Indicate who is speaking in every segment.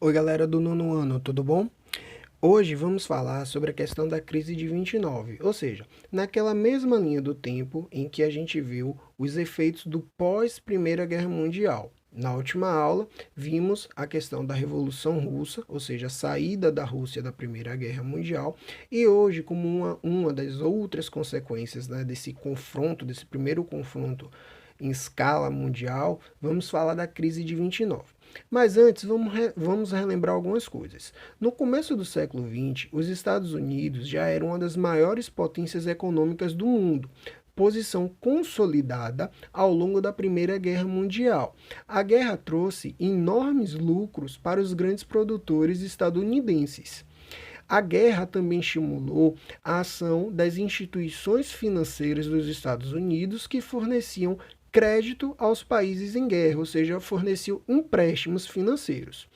Speaker 1: Oi, galera do nono ano, tudo bom? Hoje vamos falar sobre a questão da crise de 29, ou seja, naquela mesma linha do tempo em que a gente viu os efeitos do pós-Primeira Guerra Mundial. Na última aula, vimos a questão da Revolução Russa, ou seja, a saída da Rússia da Primeira Guerra Mundial, e hoje, como uma das outras consequências, né, desse confronto, desse primeiro confronto em escala mundial, vamos falar da crise de 29. Mas antes, vamos relembrar algumas coisas. No começo do século XX, os Estados Unidos já eram uma das maiores potências econômicas do mundo, posição consolidada ao longo da Primeira Guerra Mundial. A guerra trouxe enormes lucros para os grandes produtores estadunidenses. A guerra também estimulou a ação das instituições financeiras dos Estados Unidos que forneciam crédito aos países em guerra, ou seja, forneciam empréstimos financeiros.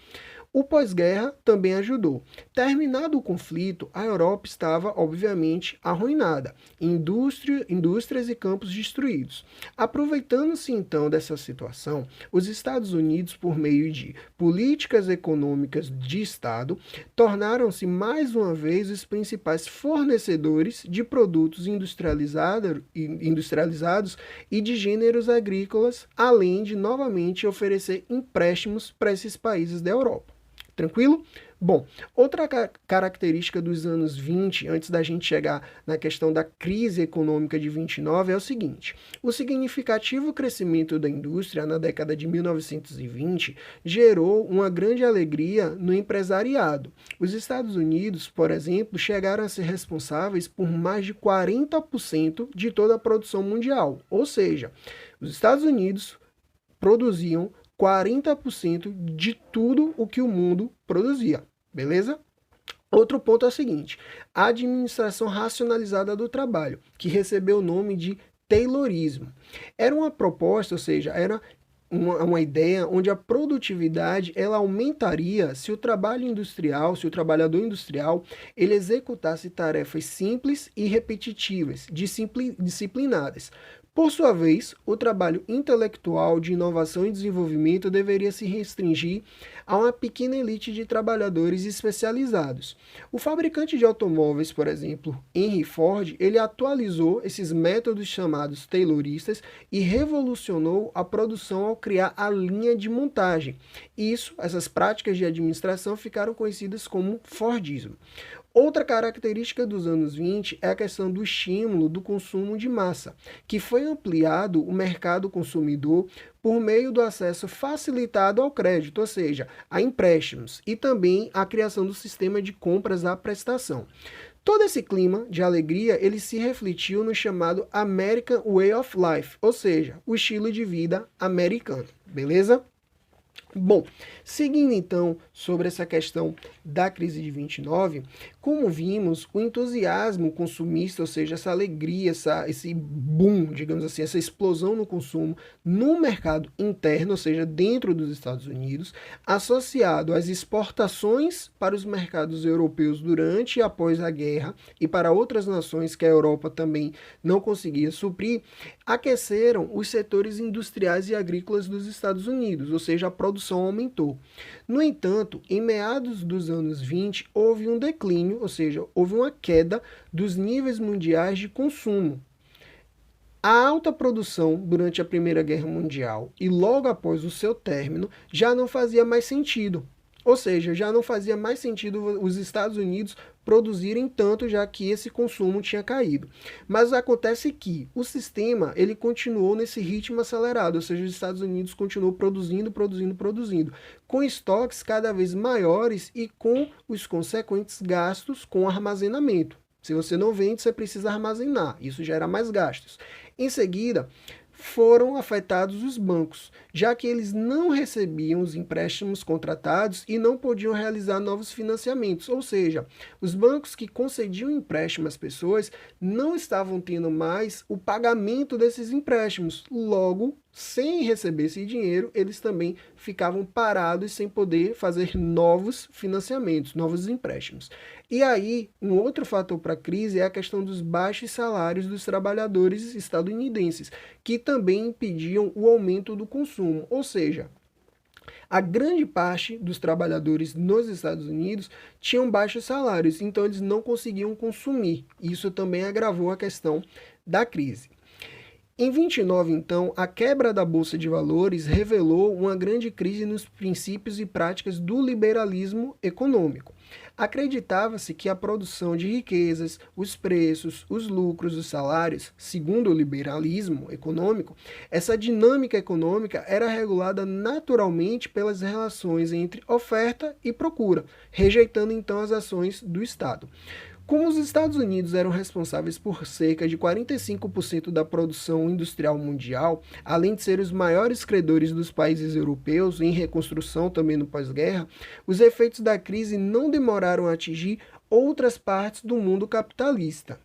Speaker 1: O pós-guerra também ajudou. Terminado o conflito, a Europa estava, obviamente, arruinada, indústrias e campos destruídos. Aproveitando-se então dessa situação, os Estados Unidos, por meio de políticas econômicas de Estado, tornaram-se mais uma vez os principais fornecedores de produtos industrializados e de gêneros agrícolas, além de novamente oferecer empréstimos para esses países da Europa. Tranquilo? Bom, outra característica dos anos 20, antes da gente chegar na questão da crise econômica de 29, é o seguinte: o significativo crescimento da indústria na década de 1920 gerou uma grande alegria no empresariado. Os Estados Unidos, por exemplo, chegaram a ser responsáveis por mais de 40% de toda a produção mundial, ou seja, os Estados Unidos produziam 40% de tudo o que o mundo produzia, beleza? Outro ponto é o seguinte: a administração racionalizada do trabalho, que recebeu o nome de Taylorismo. Era uma proposta, ou seja, era uma ideia onde a produtividade ela aumentaria se o trabalho industrial, se o trabalhador industrial, ele executasse tarefas simples e repetitivas, disciplinadas. Por sua vez, o trabalho intelectual de inovação e desenvolvimento deveria se restringir a uma pequena elite de trabalhadores especializados. O fabricante de automóveis, por exemplo, Henry Ford, ele atualizou esses métodos chamados tayloristas e revolucionou a produção ao criar a linha de montagem. Essas práticas de administração ficaram conhecidas como Fordismo. Outra característica dos anos 20 é a questão do estímulo do consumo de massa, que foi ampliado o mercado consumidor por meio do acesso facilitado ao crédito, ou seja, a empréstimos, e também a criação do sistema de compras à prestação. Todo esse clima de alegria, ele se refletiu no chamado American Way of Life, ou seja, o estilo de vida americano, beleza? Bom, seguindo então sobre essa questão da crise de 29, como vimos, o entusiasmo consumista, ou seja, essa alegria, esse boom, digamos assim, essa explosão no consumo no mercado interno, ou seja, dentro dos Estados Unidos, associado às exportações para os mercados europeus durante e após a guerra e para outras nações que a Europa também não conseguia suprir, aqueceram os setores industriais e agrícolas dos Estados Unidos, ou seja, a produção aumentou. No entanto, em meados dos anos 20, houve um declínio, ou seja, houve uma queda dos níveis mundiais de consumo. A alta produção durante a Primeira Guerra Mundial e logo após o seu término já não fazia mais sentido. Ou seja, já não fazia mais sentido os Estados Unidos produzirem tanto, já que esse consumo tinha caído. Mas acontece que o sistema ele continuou nesse ritmo acelerado, ou seja, os Estados Unidos continuou produzindo, com estoques cada vez maiores e com os consequentes gastos com armazenamento. Se você não vende, você precisa armazenar, isso gera mais gastos. Em seguida, foram afetados os bancos, já que eles não recebiam os empréstimos contratados e não podiam realizar novos financiamentos, ou seja, os bancos que concediam empréstimo às pessoas não estavam tendo mais o pagamento desses empréstimos. Logo, sem receber esse dinheiro, eles também ficavam parados sem poder fazer novos financiamentos, novos empréstimos. E aí, um outro fator para a crise é a questão dos baixos salários dos trabalhadores estadunidenses, que também impediam o aumento do consumo. Ou seja, A grande parte dos trabalhadores nos Estados Unidos tinham baixos salários, então eles não conseguiam consumir. Isso também agravou a questão da crise. Em 29, então, a quebra da Bolsa de Valores revelou uma grande crise nos princípios e práticas do liberalismo econômico. Acreditava-se que a produção de riquezas, os preços, os lucros, os salários, segundo o liberalismo econômico, essa dinâmica econômica era regulada naturalmente pelas relações entre oferta e procura, rejeitando então as ações do Estado. Como os Estados Unidos eram responsáveis por cerca de 45% da produção industrial mundial, além de ser os maiores credores dos países europeus em reconstrução também no pós-guerra, os efeitos da crise não demoraram a atingir outras partes do mundo capitalista.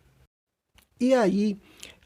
Speaker 1: E aí,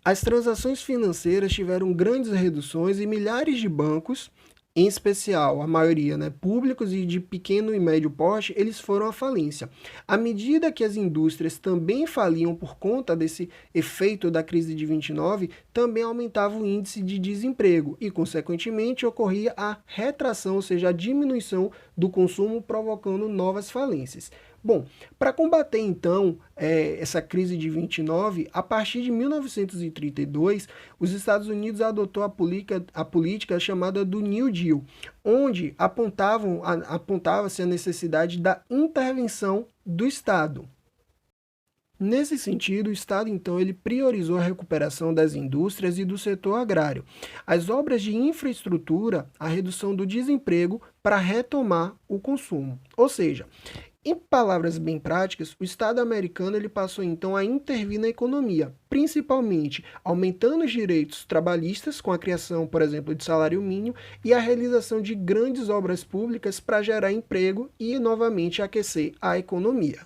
Speaker 1: as transações financeiras tiveram grandes reduções e milhares de bancos, em especial a maioria públicos e de pequeno e médio porte, eles foram à falência. À medida que as indústrias também faliam por conta desse efeito da crise de 29, também aumentava o índice de desemprego e, consequentemente, ocorria a retração, ou seja, a diminuição do consumo, provocando novas falências. Bom, para combater então essa crise de 29, a partir de 1932, os Estados Unidos adotou a política chamada do New Deal, onde apontava-se a necessidade da intervenção do Estado. Nesse sentido, o Estado, então, ele priorizou a recuperação das indústrias e do setor agrário, as obras de infraestrutura, a redução do desemprego para retomar o consumo. Ou seja, em palavras bem práticas, o Estado americano ele passou então a intervir na economia, principalmente aumentando os direitos trabalhistas com a criação, por exemplo, de salário mínimo e a realização de grandes obras públicas para gerar emprego e novamente aquecer a economia.